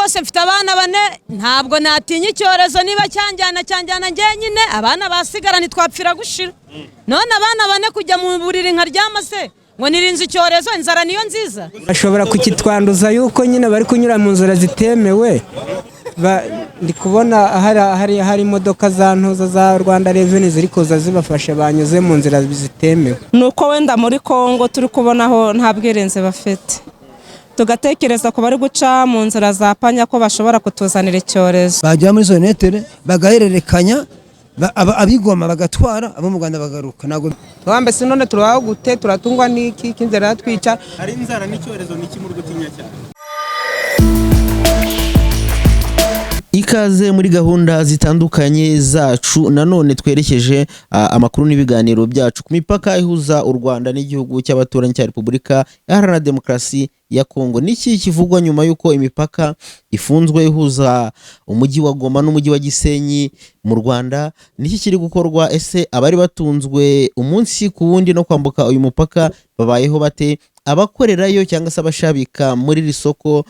kose mfite abana bane ntabwo natinya icyorezo niba cyanjyana njye nyine abana basigara ntitwapfira gushira none abana bane kujya mu buriri nkaryama se ngo nirinze icyorezo inzara niyo nziza bashobora kukitwanduza yuko nyine bari kunyura mu nzira zitemewe ndi kubona hari imodoka za ntuza za Rwanda Revenue ziri kuza zibafasha banyuze mu nzira zitemewe nuko wenda muri Kongo turi kubonaho nta bwirinzi bafite tugatekereza ko bari guca mu nzira za panya ko bashobora kutuzanira icyorezo bajya muri zone netere bagahererekanya abigoma bagatwara abo mu Rwanda bagaruka nago twambe sinone turaho gute turatungwa niki kinzara twica ari inzara n'icyorezo n'iki muri gutinya cyane. Ikaze muri gahunda zitandukanye zacu nanone twerekeje amakuru n'ibiganiro byacu ku mipaka ihuza u Rwanda n'igihugu cy'abaturanyi cya Repubulika Iharanira Demokarasi ya Kongo. Niki kivugwa nyuma yuko imipaka ifunzwe ihuza umujyi wa Goma n'umujyi wa Gisenyi mu Rwanda? Niki kiri gukorwa? Ese abari batunzwe umunsi ku wundi no kwambuka uyu mupaka babayeho bate? Abakorerayo cyangwa se abashabika muri risoko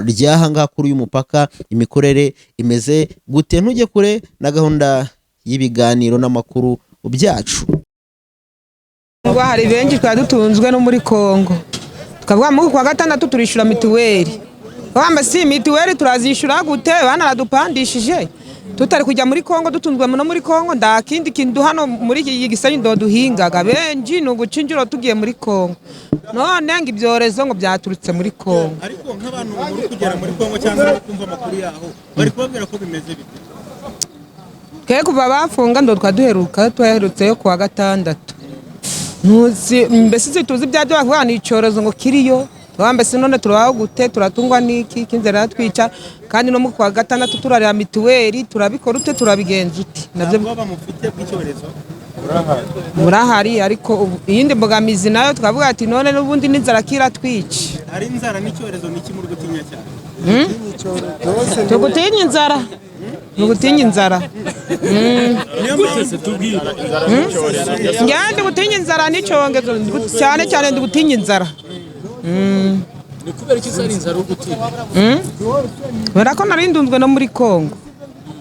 ryahanga kuri uyu mupaka imikorere imeze gute? Ntujye kure na gahunda y'ibiganiro n'amakuru byacu. Hari benshi twadutunzwe no muri Kongo tukavuga mu kwa gatandatu turishura mituweli bamba si mituweli turazishura gute bana radupandishije tutari kujya muri Kongo dutunzwe no muri Kongo ndakindi kindu hano muri iki Gisenyi ndo duhingaga benji no gucinjiro tugiye muri Kongo none ngo ibyorezo ngo byaturutse muri Kongo Ariko nk'abantu muri kugera muri Kongo cyangwa kumva amakuru yaho bari kubabwira ko bimeze bite? Ke kuva bafunga ndo twaherutse yo kwa gatandatu ntuzi mbese tuzi byajya bavuga ni icyorezo ngo kiriyo twambe sinone turaho gute turatungwa niki kinzara twica kandi no mu kwa gatandatu turarira mituweli turabikora ute turabigenza uti nabyo baba mufite bw'icyorezo murahari ariko iyindi mbogamizi nayo twavuga ati none n'ubundi n'inzara kira twica ari inzara n'icyorezo n'iki muri gutinya cyane tugutinya inzara Nugutinya inzara Ngandi gutinya inzara n'icyongezo cyane ndugutinya inzara Ni kubera iki zari inzara ugutinya Barako narindunzwe no muri Kongo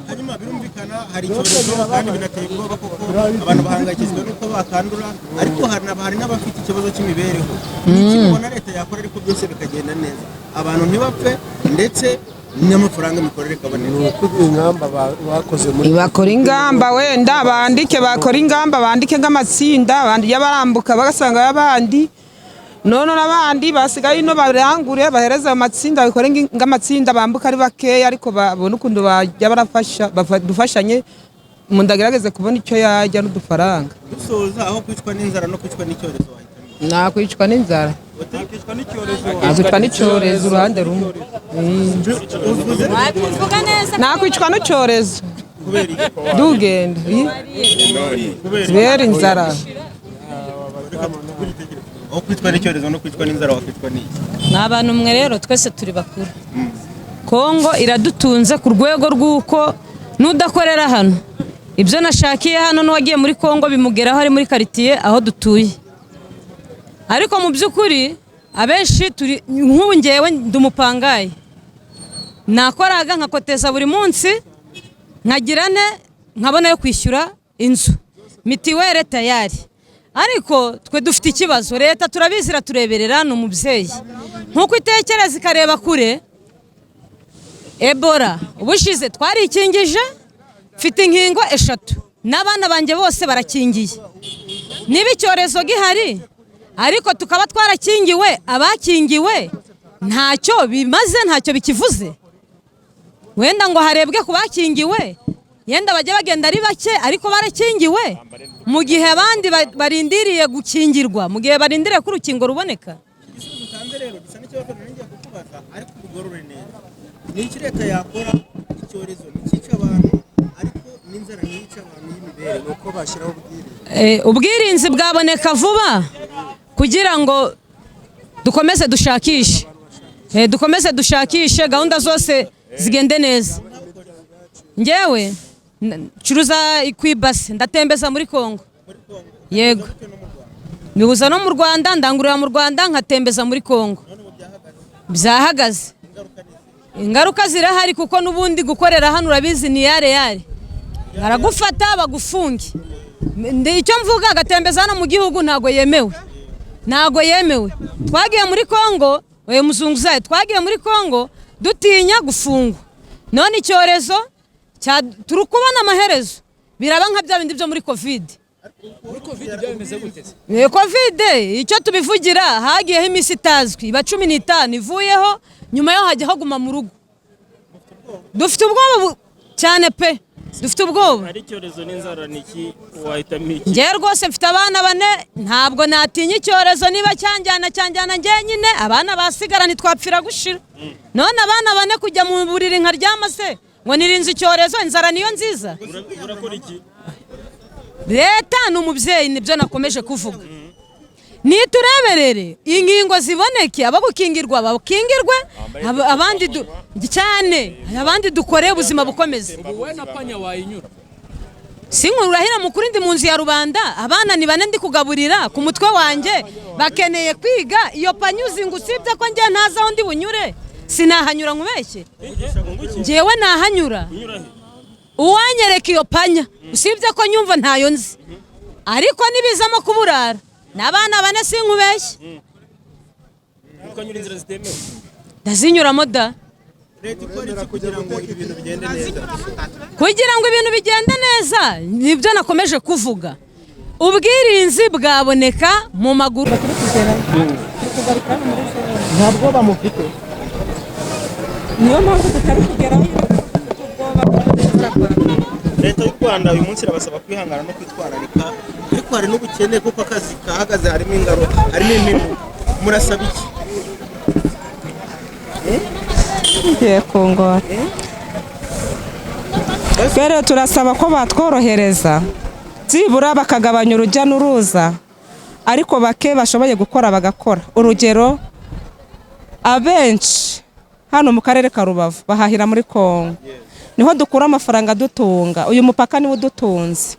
hanyuma birumvikana hari icyorezo kandi binateye ubwoba kuko abantu bahangayikishijwe nuko bakandura ariko hari n'abafite ikibazo cy'imibereho n'iki mubona leta yakora ariko byose bikagenda neza abantu ntibapfe ndetse n'amafaranga mikorere kaboneka ingamba bakoze muri bakora ingamba wenda bakora ingamba bandike nk'amatsinda abandi yabarambuka bagasanga abandi none n'abandi basigaye ino barangure bahereza amatsinda bikore nk'amatsinda bambuka ari bakeya ariko babona ukuntu bajya barafasha dufashanye mu ndagerageze kubona icyo yajya n'udufaranga dusoza aho kwicwa n'inzara no kwicwa n'icyorezo nakwicwa n'inzara kwicwa n'icyorezo uruhande rumwe nakwicwa n'icyorezo dugenda kubera inzara aho kwicwa n'icyorezo no kwicwa n'inzara wakwicwa n'iki? N'abantu mwe rero twese turi bakuru Kongo iradutunze ku rwego rw'uko nudakorera hano ibyo nashakiye hano n'uwagiye muri Kongo bimugeraho ari muri quartier aho dutuye ariko mu by'ukuri abenshi turi nk'ubu ngewe ndumupangaye nakoraga nkakoteza buri munsi nkagirane nkabona yo kwishyura inzu mitiwere tayari ariko twe dufite ikibazo leta turabizira tureberera no mubyeyi nkuko itekereza ikareba kure Ebola ubushize twarikingije mfite inkingo 3 n'abana banjye bose barakingiye niba icyorezo gihari ariko tukaba twarakingiwe abakingiwe ntacyo bimaze ntacyo bikivuze wenda ngo harebwe ku bakingiwe yenda bajya bagenda ari bake ariko barakingiwe mu gihe abandi barindiriye gukingirwa mu gihe barindiriye ko urukingo ruboneka ni iki leta yakora icyorezo n'ikica abantu ariko n'inzara n'ica abantu y'imibereho uko bashyiraho ubwirinzi bwaboneka vuba kugira ngo dukomeze dushakishe gahunda zose zigende neza ngewe curuza kwibase ndatembeza muri Kongo yego nibuza no mu Rwanda ndangurira mu Rwanda nkatembeza muri Kongo byahagaze ingaruka zirahari kuko n'ubundi gukorera hano urabizi ni yare baragufata bagufunge. Icyo mvuga agatembeza hano mu gihugu ntago yemewe, twagiye muri Kongo, we muzunguzaye, twagiye muri Kongo dutinya gufungwa, none icyorezo turi kubona amaherezo biraba nka bya bindi byo muri covid. Muri covid byameze gute? Covid icyo tubivugira hagiyeho imisi itazwi iba 15 ivuyeho, nyuma yo hajya haguma mu rugo. Dufite ubwoba cyane pe, dufite ubwoba. Ari icyorezo n'inzara niki wahitamo iki? Ngiye rwose mfite abana 4, ntabwo natinya icyorezo niba cyanjyana njye nyine, abana basigara ntitwapfira gushira. None abana 4 kujya mu buriri nkaryama se ngo nirinze icyorezo, inzara niyo nziza. Urakora iki? Leta n'umubyeyi nibyo nakomeje kuvuga. Nitureberere ingingo ziboneke, abagukingirwa bakingirwe, abandi cyane abandi dukore ubuzima bukomeze. Wowe na panya wayinyura? Sinkurahira mukuri ndi munzi ya rubanda, abana ni 4 ndi kugaburira ku mutwe wanjye bakeneye kwiga. Iyo panyuzi ngusibye ko njye ntaza aho ndi bunyure, sinahanyura nkubeshye. Njewe nahanyura uwanyereka iyo panya, usibye ko nyumva ntayo nzi, ariko nibizamo kuburara n'abana 4 sinkubeshye. Ukanyura inzira zitemewe? Ndazinyuramo da. Leta ikora iki kugira ngo ibintu bigende neza? Kugira ngo ibintu bigende neza nibyo nakomeje kuvuga, ubwirinzi bwaboneka mu maguru. Ntabwo bamufite. niyo mpamvu tutari kugeraho. Leta y'u Rwanda uyu munsi irabasaba kwihangana no kwitwararika, ariko hari n'ubukene kuko akazi kahagaze, harimo ingaruka, harimo impindu. Murasaba iki? Ngiye kungora. Rero turasaba ko batworohereza, zibura bakagabanya urujya n'uruza, ariko bake bashoboye gukora bagakora. Urugero, abenshi hano mu karere ka Rubavu bahahira muri Kongo, niho dukura amafaranga dutunga. Uyu mupaka niwo dutunze.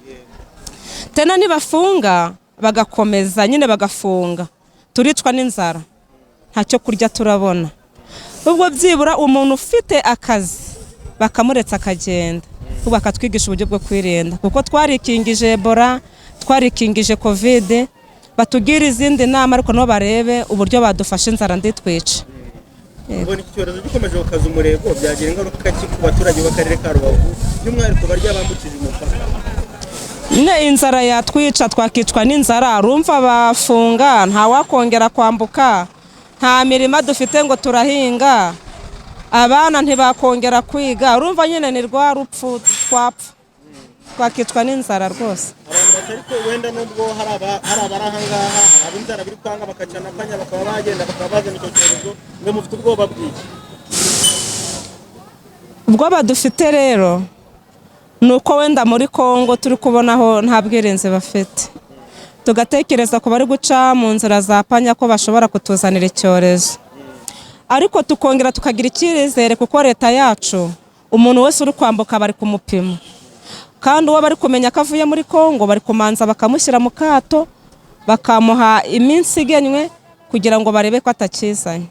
Tena nibafunga bagakomeza nyine bagafunga, turicwa n'inzara, ntacyo kurya turabona. Ubwo byibura umuntu ufite akazi bakamuretsa akagenda, ubwo akatwigisha uburyo bwo kwirinda, kuko twarikingije Ebola, twarikingije Covid, batugira izindi nama ariko no barebe uburyo badufasha inzara nditwica. Ubona iki cyorezo gikomeje gukaza umurego, byagira ingaruka ki ku baturage b'akarere ka Rubavu, by'umwihariko barya bambukije umupaka? Inzara yatwica, twakicwa n'inzara. Urumva bafunga, nta wakongera kwambuka, nta mirima dufite ngo turahinga, abana ntibakongera kwiga. Urumva nyine ni rwa rupfu twapfa, twakicwa n'inzara rwose. Abantu batari ko wenda nubwo hari abari ahangaha, hari ab'inzara biri kwanga bakacana panya bakaba bagenda bakaba bazana icyo cyorezo, mwe mufite ubwoba bw'iki? Ubwoba dufite rero nuko wenda muri Kongo turi kubonaho nta bwirinzi bafite, tugatekereza ko bari guca mu nzira za panya ko bashobora kutuzanira icyorezo, ariko tukongera tukagira icyizere kuko leta yacu umuntu wese uri kwambuka bari kumupima, kandi uwo bari kumenya ko avuye muri Kongo bari kumanza bakamushyira mu kato, bakamuha iminsi igenwe kugira ngo barebe ko atakizanye.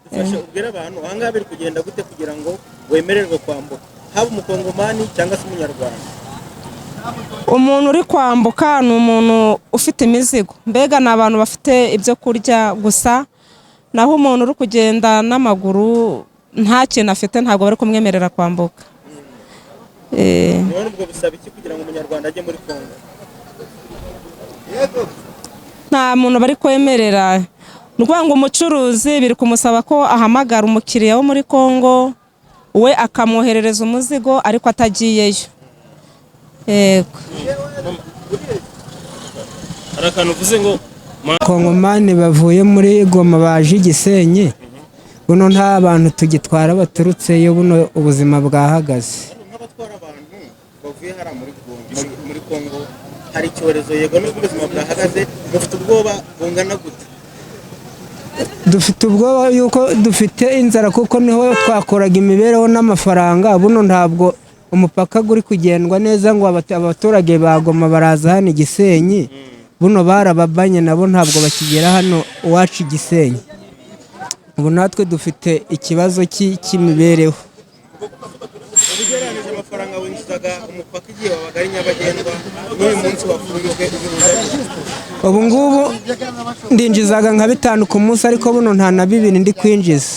Dufashe ubwira abantu ahangaha biri kugenda gute kugira ngo wemererwe kwambuka, haba umukongomani cyangwa se umunyarwanda? Umuntu uri kwambuka ni umuntu ufite imizigo, mbega ni abantu bafite ibyo kurya gusa, naho umuntu uri kugenda n'amaguru nta kintu afite ntabwo bari kumwemerera kwambuka. None ubwo bisaba iki kugira ngo umunyarwanda ajye muri Kongo? Nta muntu bari kwemerera. Ngo umucuruzi biri kumusaba ko ahamagara umukiriya wo muri Kongo, we akamwoherereza umuzigo ariko atagiyeyo. Yego. Hari akantu uvuze ngo Kongomani bavuye muri Goma baje Gisenyi, buno nta bantu tugitwara baturutseyo, buno ubuzima bwahagaze. Nk'abatwara abantu bavuye hara muri Kongo, hari icyorezo yego n'ubuzima bwahagaze, mufite ubwoba bungana gute? Dufite ubwoba yuko dufite inzara kuko niho twakoraga imibereho n'amafaranga, buno ntabwo umupaka guri kugendwa neza ngo abaturage bagoma baraza hano Gisenyi, buno barababanye nabo ntabwo bakigera hano uwacu Gisenyi. ubu natwe dufite ikibazo cy'imibereho. ugereranije amafaranga winjizaga umupaka igihe wabaga ari nyabagendwa n'uyu munsi wafunzwe ubu ngubu ndinjizaga nka 5 ku munsi, ariko buno nta na 2 ndi kwinjiza.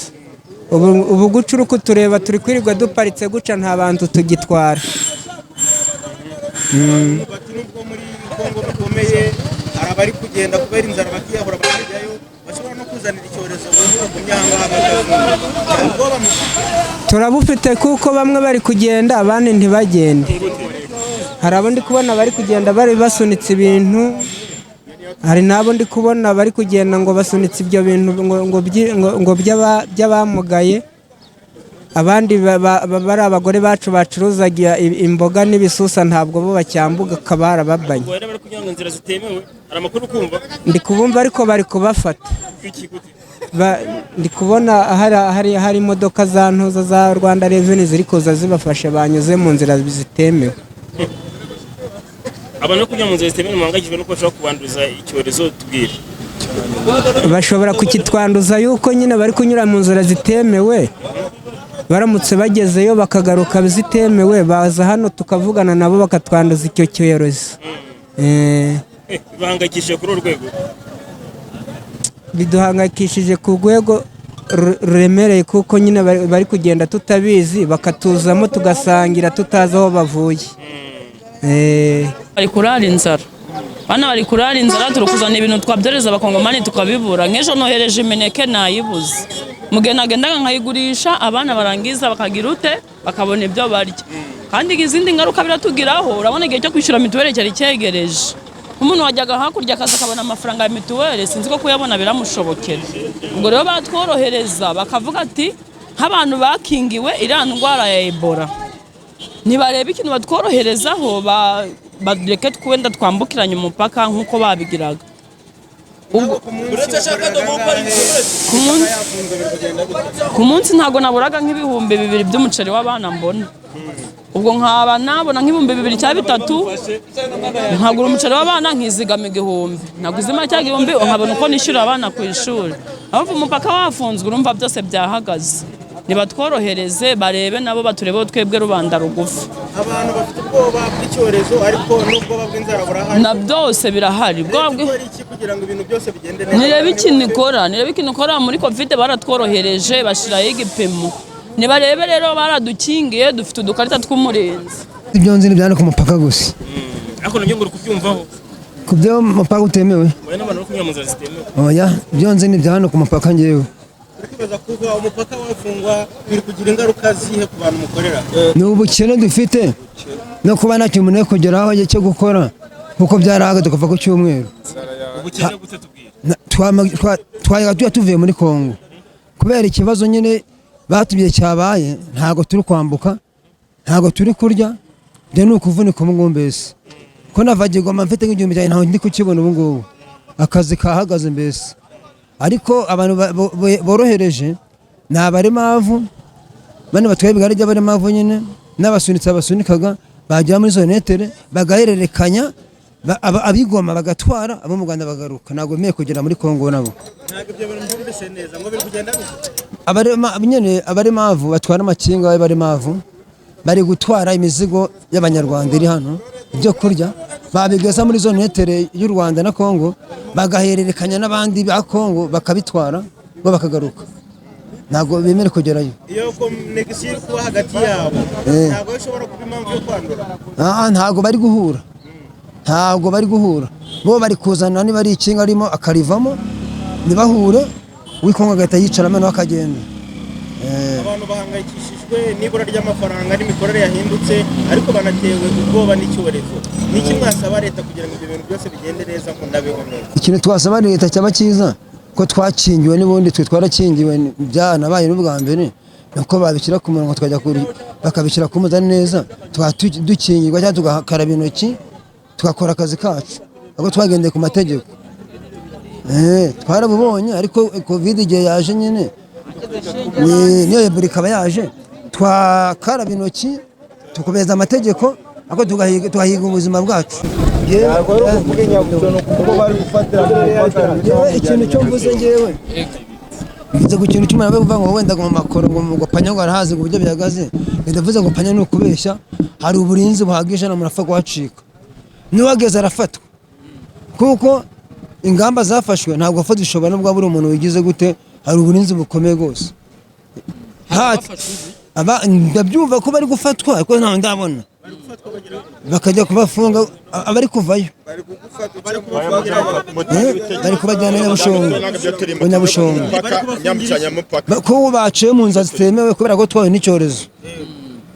ubu guca uko tureba turi kwirirwa duparitse guca nta bantu tugitwara. bati nubwo muri Kongo bikomeye hari abari kugenda kubera inzara bakiyahura bakajyayo bashobora no kuzanira icyorezo mu myanga turabufite kuko bamwe bari kugenda abandi ntibagende. hari abo ndi kubona bari kugenda bari basunitse ibintu, hari n'abo ndi kubona bari kugenda ngo basunitse ibyo bintu ngo by'abamugaye. abandi bari abagore bacu bacuruzaga imboga n'ibisusa ntabwo bo bacyambuga kabara babanye. Ndi kubumva ariko bari kubafata. Ndi kubona hari imodoka za ntuza za Rwanda Revenue ziri kuza zibafashe banyuze mu nzira zitemewe. Abantu kujya mu nzira zitemewe muhangayikishijwe nuko bashobora kubanduriza icyorezo tubwire. Bashobora kukitwanduza yuko nyine bari kunyura mu nzira zitemewe, baramutse bagezeyo bakagaruka zitemewe baza hano tukavugana nabo bakatwanduza icyo cyorezo. Bahangayikishije kuri urwego. Biduhangayikishije ku rwego ruremereye kuko nyine bari kugenda tutabizi bakatuzamo tugasangira tutazi aho bavuye. Bari kurara inzara. Bana bari kurara inzara turukuzana ibintu twabyoreza abakongomani tukabibura. Nk'ejo nohereje imineke nayibuze. Mugendagendaga nkayigurisha abana barangiza bakagira ute bakabona ibyo barya. Kandi izindi ngaruka biratugiraho, urabona igihe cyo kwishyura mituweli cyari cyegereje. Umuntu wajyaga hakurya akaza akabona amafaranga ya mituweli sinzi ko kuyabona biramushobokera. Ubwo rero batworohereza bakavuga ati nk'abantu bakingiwe iriya ndwara ya Ebola nibareba ikintu batworoherezaho bareke twenda twambukiranye umupaka nk'uko babigiraga. Ku munsi ntago naburaga nk'ibihumbi 2 by'umuceri w'abana mbona. Ubwo nkaba nabona nk'ibihumbi 2 cyangwa 3 nkagura umuceri w'abana nkizigama 1000. Naguzima cya 1000 nkabona uko nishyura abana ku ishuri. Aho umupaka wafunzwe urumva byose byahagaze. Nibatworohereze barebe nabo baturebeho twebwe rubanda rugufi. Abantu bafite ubwoba bw'icyorezo ariko n'ubwoba bw'inzara burahari. Na byose birahari. Bwabwe kugira ngo ibintu byose bigende neza. Nirebe ikintu ikora muri Covid baratworohereje bashiraho igipimo. Nibarebe rero baradukingiye dufite udukarita tw'umurenzi. Ibyo nzi byane ku mupaka gusa. Ariko nabyo nguru kubyumvaho. Kubyo mupaka utemewe. Oya n'abantu no kunyura mu nzira zitemewe. Oya, ibyo nzi byane ku mupaka ngewe. Kwibaza kuba umupaka wafungwa biri kugira ingaruka zihe ku bantu mukorera. Ni ubukene dufite no kuba nta kintu umuntu kugeraho cyo gukora kuko byarahaga tukava ku cyumweru. Ubukene gute tubwira? Twayaga tuvuye muri Kongo kubera ikibazo nyine batubye cyabaye ntago turi kwambuka ntago turi kurya byo ni ukuvunika umugombese ko navagirwa mfite nk'igihumbi cyane ntaho ndi kukibona ubu ngubu akazi kahagaze mbese. Ariko abantu borohereje ni abari mavu bane batwaye bigari by'abari mavu nyine n'abasunitse abasunikaga bajya muri zo netere bagahererekanya abigoma bagatwara abo mu Rwanda bagaruka. Ntabwo meye kugera muri Kongo nabo. Ntabwo ibyo bintu byumvise neza ngo biri kugenda abari mavu batwara amakinga bari mavu bari gutwara imizigo y'abanyarwanda iri hano ibyo kurya babigeza muri zo netere y'u Rwanda na Kongo bagahererekanya n'abandi ba Kongo bakabitwara bo bakagaruka. Ntabwo bemere kugerayo. Iyo connection kuba hagati yabo ntabwo bishobora kuba impamvu yo kwandura. Ntabwo bari guhura bo bari kuzana niba ari ikinga arimo akarivamo nibahure wikonga gata yicaramo no akagenda. Abantu bahangayikishijwe n'ibura ry'amafaranga n'imikorere yahindutse ariko banatewe ubwoba n'icyorezo. Niki mwasaba leta kugira ngo ibyo bintu byose bigende neza ko ndabeho neza? Ikintu twasaba leta cyaba cyiza ko twakingiwe n'ubundi twe twarakingiwe byanabaye n'ubwa mbere nuko babishyira ku murongo twajya kuri bakabishyira ku muzani neza dukingirwa cyangwa tugakaraba intoki tugakora akazi kacu ahubwo twagendeye ku mategeko. Twarabubonye ariko Covid igihe yaje nyine niyo Ebola ikaba yaje twakaraba intoki tukubeza amategeko ahubwo tugahiga ubuzima bwacu. Ikintu cyo mvuze ngewe bivuze ku kintu cy'umuntu avuga ngo wenda ngo makoro ngo panya ngo arahazi ngo uburyo bihagaze ndavuze ngo panya ni ukubeshya hari uburinzi buhagije na murapfa kuhacika n'uwageze arafatwa kuko ingamba zafashwe ntabwo afa zishobora nubwo buri umuntu wigize gute hari uburinzi bukomeye rwose ndabyumva ko bari gufatwa ariko ntawe ndabona bakajya kubafunga abari kuvayo bari kubajyana Nyabushongo ko baciye mu nzira zitemewe kubera ko twahuye n'icyorezo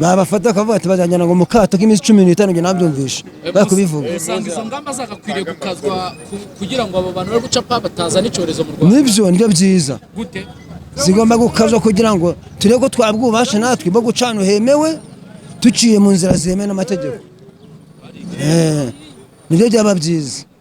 babafata akavuga ati bazajyana ngo mu kato k'iminsi 15 njye nabyumvisha bari kubivuga usanga izo ngamba zagakwiriye gukazwa kugira ngo abo bantu bari gucapa bataza n'icyorezo mu Rwanda nibyo byiza gute zigomba gukazwa kugira ngo turebe ko twabwubasha natwe bwo gucana hemewe tuciye mu nzira zemewe n'amategeko nibyo byaba byiza